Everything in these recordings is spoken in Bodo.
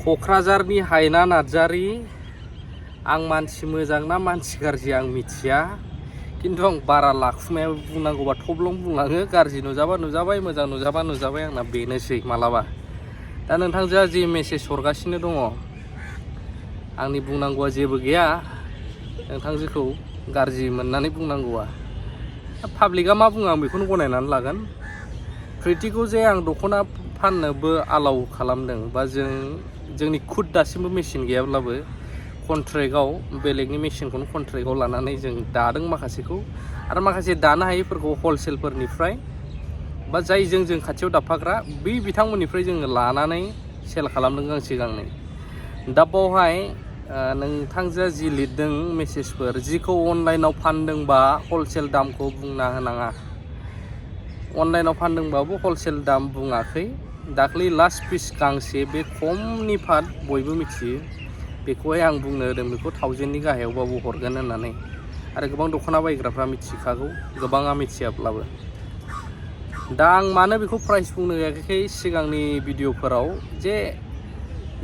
क'क्राझारनि हायना नार्जारी आं मानसि मोजां ना मानसि गाज्रि आं मिथिया किन्तु आं बारा लाखुमाया बुंनांगौबा थब्लं बुंलाङो गाज्रि नुजाबा नुजाबाय मोजां नुजाबा नुजाबाय आंना बेनोसै मालाबा दा नोंथांजोआ जि मेसेज हरगासिनो दङ आंनि बुंनांगौआ जेबो गैया नोंथांजोखौ गाज्रि मोननानै बुंनांगौआ पाब्लिकआ मा बुङो आं बेखौनो गनायनानै लागोन प्रितिखौ जे आं दख'ना फाननोबो आलाउ खालामदों बा जोंनि खुद दासिमबो मेसिन गैयाब्लाबो कन्ट्रेक्टआव बेलेगनि मेसिनखौनो कन्ट्रेक्टआव लानानै जों दादों माखासेखौ आरो माखासे दानो हायैफोरखौ हलसेलफोरनिफ्राय बा जायजों जों खाथियाव दाफाग्रा बै बिथांमोननिफ्राय जोङो लानानै सेल खालामदों गांसे गांनै दा बावहाय नोंथांजोआ जि लिरदों मेसेजफोर जिखौ अनलाइनाव फानदोंबा हलसेल दामखौ बुंना होनाङा अनलाइनाव फानदोंबाबो हलसेल दाम बुङाखै दाख्लै लास्ट पिस गांसे बे खमनि फाट बयबो मिथियो बेखौहाय आं बुंनो होदों बेखौ 1000नि गाहायावबाबो हरगोन होननानै आरो गोबां दख'ना बायग्राफ्रा मिथिखागौ गोबाङा मिथियाब्लाबो दा आं मानो बेखौ प्राइस बुंनो हायाखै सिगांनि भिडिअफोराव जे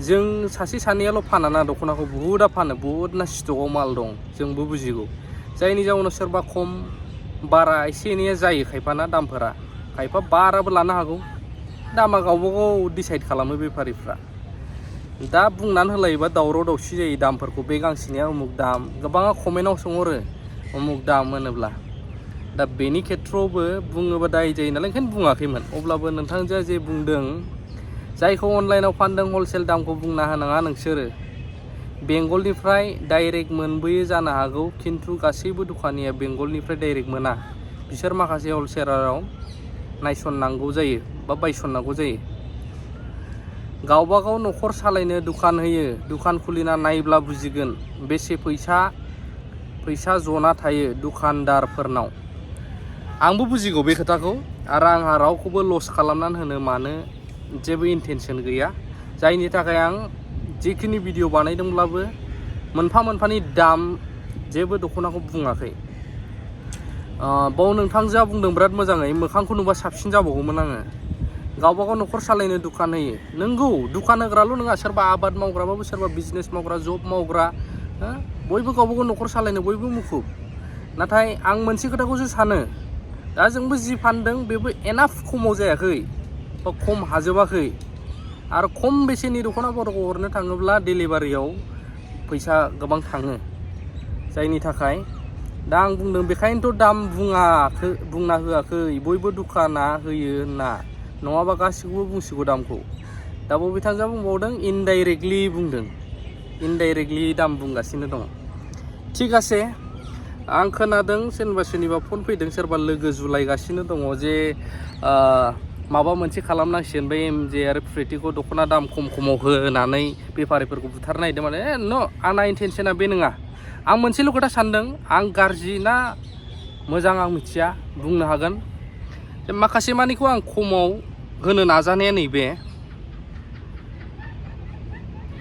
जों सासे सानैयाल' फाना दख'नाखौ बुहुदा फानो बुहुदना स्टकआव माल दं जोंबो बुजिगौ जायनि जाउनाव सोरबा खम बारा एसे एनैया जायो खायफाना दामफोरा खायफा बाराबो लानो हागौ दामा गावबा गाव डिसाइड खालामो बेफारिफ्रा दा बुंनानै होलायोबा दावराव दावसि जायो दामफोरखौ बे गांसेनिया उमुक दाम गोबाङा कमेन्टआव सोंहरो उमुक दाम होनोब्ला दा बेनि खेथ्रआवबो बुङोबा दाय जायो नालाय ओंखायनो बुङाखैमोन अब्लाबो नोंथांजोआ जे बुंदों जायखौ अनलाइनाव फानदों हलसेल दामखौ बुंना होनाङा नोंसोरो बेंगलनिफ्राय डाइरेक्ट मोनबोयो जानो हागौ किन्तु गासैबो दखानिया बेंगलनिफ्राय डाइरेक्ट मोना बिसोर माखासे हलसेलाराव नायसननांगौ जायो बा बायसननांगौ जायो गावबागाव न'खर सालायनो दुखान होयो दुखान खुलिना नायब्ला बुजिगोन बेसे फैसा जना थायो दुखानदारफोरनाव आंबो बुजिगौ बे खोथाखौ आरो आंहा रावखौबो लस खालामनानै होनो मानो जेबो इन्टेनसन गैया जायनि थाखाय आं जिखिनि भिडिअ बानायदोंब्लाबो मोनफा मोनफानि दाम जेबो दख'नाखौ बुङाखै बाव नोंथांजोआ बुंदों बिराद मोजाङै मोखांखौ नुबा साबसिन जाबावगौमोन आङो गावबागाव न'खर सालायनो दुखान होयो नंगौ दुखान होग्राल' नङा सोरबा आबाद मावग्राबाबो सोरबा बिजनेस मावग्रा जब मावग्रा बयबो गावबागाव न'खर सालायनो बयबो मुखुब नाथाय आं मोनसे खोथाखौसो सानो दा जोंबो जि फानदों बेबो एनाफ खमाव जायाखै बा खम हाजोबाखै आरो खम बेसेननि दख'नाफोरखौ हरनो थाङोब्ला डेलिभारियाव फैसा गोबां थाङो जायनि थाखाय दा आं बुंदों बेखायनोथ' दाम बुंना होआखै बयबो दुखाना होयो होनना नङाबा गासिखौबो बुंसिगौ दामखौ दा बिथांजोआ बुंबावदों इनडाइरेक्टलि बुंदों इनडाइरेक्टलि दाम बुंगासिनो दङ थिग आसे आं खोनादों सोरनिबा फन फैदों सोरबा लोगो जुलायगासिनो दङ जे माबा मोनसे खालामनांसिगोन बे एमजे आरो प्रितिखौ दख'ना दाम खमाव होनानै बेफारिफोरखौ बुथारनो नागिरदों माने आंना इन्टेनसना बे नङा आं मोनसेल' खोथा सानदों आं गाज्रि ना मोजां आं मिथिया बुंनो हागोन जे माखासे मानिखौ आं खमाव होनो नाजानाया नैबे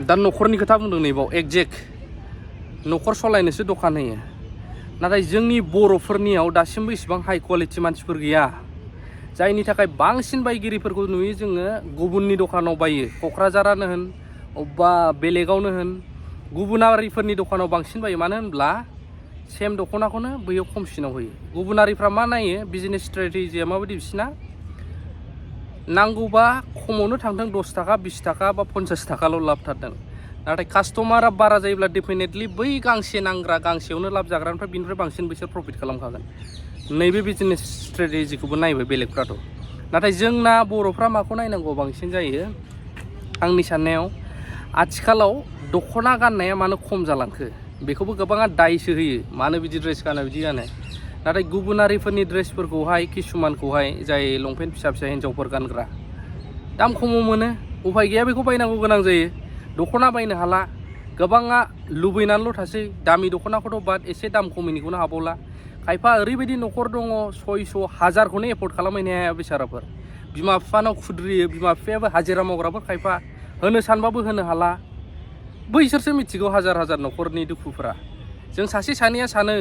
दा न'खरनि खोथा बुंदों नैबाव एक्जेक्ट न'खर सलायनोसो दखान होयो नाथाय जोंनि बर'फोरनियाव दासिमबो इसिबां हाइ क्वालिटि मानसिफोर गैया जायनि थाखाय बांसिन बायगिरिफोरखौ नुयो जोङो गुबुननि दखानाव बायो क'क्राझारानो होन अबेबा बेलेगावनो होन गुबुनारिफोरनि दखानाव बांसिन बायो मानो होनब्ला सेम दख'नाखौनो बैयाव खमसिनाव होयो गुबुनारिफ्रा मा नायो बिजनेस स्ट्रेटेजिया माबायदि बिसिना नांगौबा खमावनो थांथों 10 थाखा 20 थाखा बा 50 थाखाल' लाब थादों नाथाय कास्टमारा बारा जायोब्ला डेफिनेटलि बै गांसे नांग्रा गांसेयावनो लाब जाग्रानिफ्राय बिनिफ्राय बांसिन बिसोर प्रफिट खालामखागोन नैबे बिजनेस स्ट्रेटेजिखौबो नायबाय बेलेगफ्राथ' नाथाय जोंना बर'फ्रा माखौ नायनांगौ बांसिन जायो आंनि साननायाव आथिखालाव दख'ना गाननाया मानो खम जालांखो बेखौबो गोबाङा दायसो होयो मानो बिदि ड्रेस गानो बिदि गानो नाथाय गुबुनारिफोरनि ड्रेसफोरखौहाय किसुमानखौहाय जाय लंपेन्ट फिसा फिसा हिन्जावफोर गानग्रा दाम खमाव मोनो उफाय गैया बेखौ बायनांगौ गोनां जायो दख'ना बायनो हाला गोबाङा लुबैनानैल' थासै दामि दख'नाखौथ' बाद एसे दाम खमिनिखौनो हाबावला खायफा ओरैबायदि न'खर दङ 600 1000खौनो एफर्ड खालामहैनो हाया बेसाराफोर बिमा बिफानाव खुद्रियो बिमा बिफायाबो हाजिरा मावग्राफोर खायफा होनो सानबाबो होनो हाला बैसोरसो मिथिगौ हाजार न'खरनि दुखुफोरा जों सासे सानैया सानो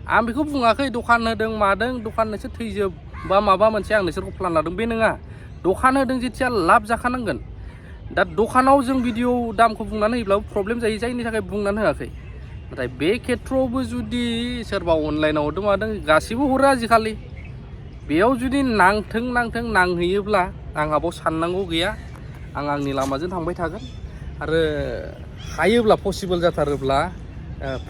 आं बेखौ बुङाखै दखान होदों मादों दखान नोंसोर थैजोब बा माबा मोनसे आं नोंसोरखौ प्लान लादों बे नङा दखान होदों जेथिया लाब जाखानांगोन दा दखानाव जों भिडिअ दामखौ बुंनानै होयोब्लाबो प्रब्लेम जायो जायनि थाखाय बुंनानै होआखै नाथाय बे खेथ्रआवबो जुदि सोरबा अनलाइनाव हरदों मादों गासिबो हरो आजिखालि बेयाव जुदि नांथों नांहैयोब्ला आंहा बाव साननांगौ गैया आं आंनि लामाजों थांबाय थागोन आरो हायोब्ला पसिबल जाथारोब्ला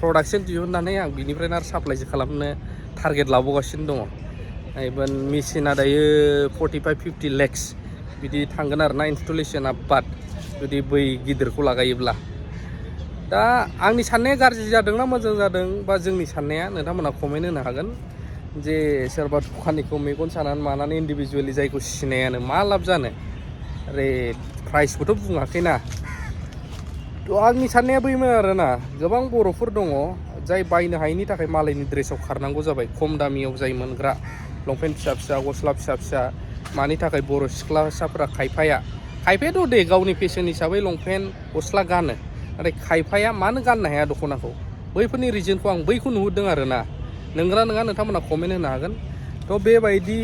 प्रडाक्सन दिहुननानै आं बिनिफ्रायनो आरो साप्लाइसो खालामनो टारगेट लाबावगासिनो दङ इभेन मेसिना दायो 45-50 लेक्स बिदि थांगोन आरोना इनस्टलेसना बाद जुदि बै गिदिरखौ लागायोब्ला दा आंनि साननाया गाज्रि जादोंना मोजां जादों बा जोंनि साननाया नोंथांमोना कमेन्ट होनो हागोन जे सोरबा दखानिखौ मेगन सानानै मानानै इन्डिभिजुवेलि जायखौ सिनायानो मा लाब जानो आरे प्राइसखौथ' बुङाखैना थ' आंनि साननाया बैमोन आरोना गोबां बर'फोर दङ जाय बायनो हायैनि थाखाय मालायनि ड्रेसाव खारनांगौ जाबाय खम दामियाव जाय मोनग्रा लंपेन्ट फिसा फिसा गस्ला फिसा फिसा मानि थाखाय बर' सिख्लासाफोरा खायफायाथ' दे गावनि फेशन हिसाबै लंपेन्ट गस्ला गानो नाथाय खायफाया मानो गाननो हाया दख'नाखौ बैफोरनि रिजनखौ आं बैखौ नुहुरदों आरोना नंगौना नङा नोंथांमोना कमेन्ट होनो हागोन थ' बेबायदि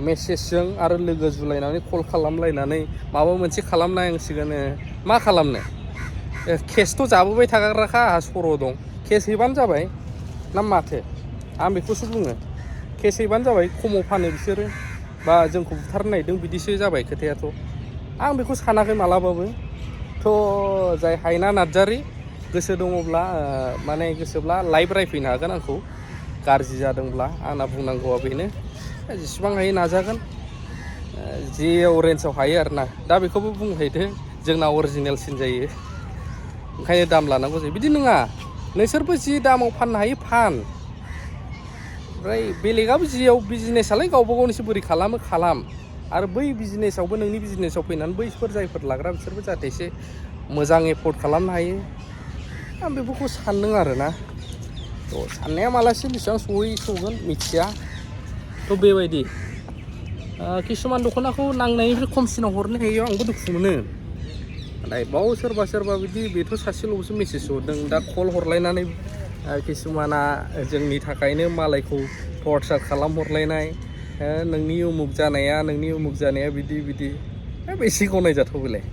मेसेजजों आरो लोगो जुलायनानै कल खालामलायनानै माबा मोनसे खालामनांसिगोन मा खालामनो केसथ' जाबोबाय थाग्राखा आंहा सर' दं केस हैबानो जाबाय ना माथो आं बेखौसो बुङो केस हैबानो जाबाय खमाव फानो बिसोरो बा जोंखौ बुथारनो नागिरदों बिदिसो जाबाय खोथायाथ' आं बेखौ सानाखै मालाबाबो थ' जाय हायना नार्जारि गोसो दङब्ला माने गोसोब्ला लाइभ रायफैनो हागोन आंखौ गाज्रि जादोंब्ला आंना बुंनांगौआ बेनो जेसेबां हायो नाजागोन जेयाव रेन्जआव हायो आरोना दा बेखौबो बुंहैदो जोंना अरिजिनेलसिन जायो ओंखायनो दाम लानांगौ जायो बिदि नङा नोंसोरबो जि दामाव फाननो हायो फान ओमफ्राय बेलेगाबो जियाव बिजनेसालाय गावबा गावनिसो बोरै खालाम आरो बै बिजनेसावबो नोंनि बिजनेसाव फैनानै बैफोर जायफोर लाग्रा बिसोरबो जाहाथे एसे मोजां एफर्ड खालामनो हायो आं बेफोरखौ सानदों आरोना थ' साननाया मालासिम बेसेबां सौगोन मिथिया थ' बेबायदि किसुमान दख'नाखौ नांनायनिफ्राय खमसिनाव हरनो हायो आंबो दुखु मोनो नाथाय बाव सोरबा बिदि बेथ' सासेल'सो मेसेज हरदों दा कल हरलायनानै किसुमाना जोंनि थाखायनो मालायखौ टर्चार खालामहरलायनाय नोंनि उमुक जानाया बिदि बेसे गनायजाथाव बेलाय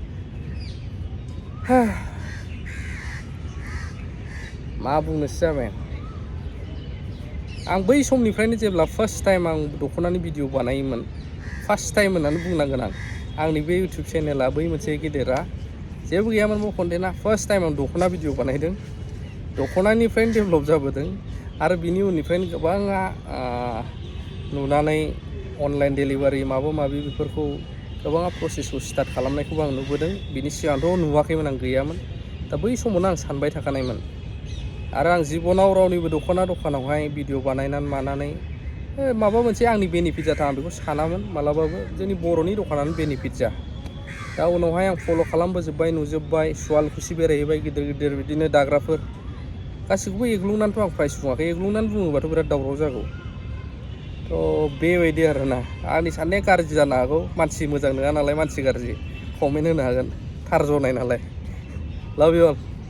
मा बुंनोसो जाबाय आं बै समनिफ्रायनो जेब्ला फार्स्ट टाइम आं दख'नानि भिडिअ बानायोमोन फार्स्ट टाइम होननानै बुंनांगोन आंनि बे इउटुब चेनेला बै मोनसे गेदेरा जेबो गैयामोन कन्टेन्टआ फार्स्ट टाइम आं दख'ना भिडिअ बानायदों दख'नानिफ्रायनो डेभेलप जाबोदों आरो बिनि उननिफ्रायनो गोबाङा नुनानै अनलाइन डेलिभारि माबा माबि बेफोरखौ गोबाङा प्रसेसखौ स्टार्ट खालामनायखौबो आं नुबोदों बिनि सिगांथ' नुवाखैमोन आं गैयामोन दा बै समावनो आं सानबाय थाखानायमोन आरो आं जिबनाव रावनिबो दखानावहाय भिडिअ बानायनानै मानानै माबा मोनसे आंनि बेनिफिट जाथों आं बेखौ सानामोन मालाबाबो जोंनि बर'नि दखानानो बेनिफिट जा दा उनावहाय आं फल' खालामबोजोब्बाय नुजोब्बाय सुवालकुसि बेरायहैबाय गिदिर बिदिनो दाग्राफोर गासैखौबो एग्लुंनानैथ' आं प्राइस बुङाखै एग्लुंनानै बुङोबाथ' बिराद दावराव जागौ थ' बेबायदि आरोना आंनि साननाया गाज्रि जानो हागौ मानसि मोजां नङा नालाय मानसि गाज्रि कमेन्ट होनो हागोन थार जनाय नालाय लाभ इउ अल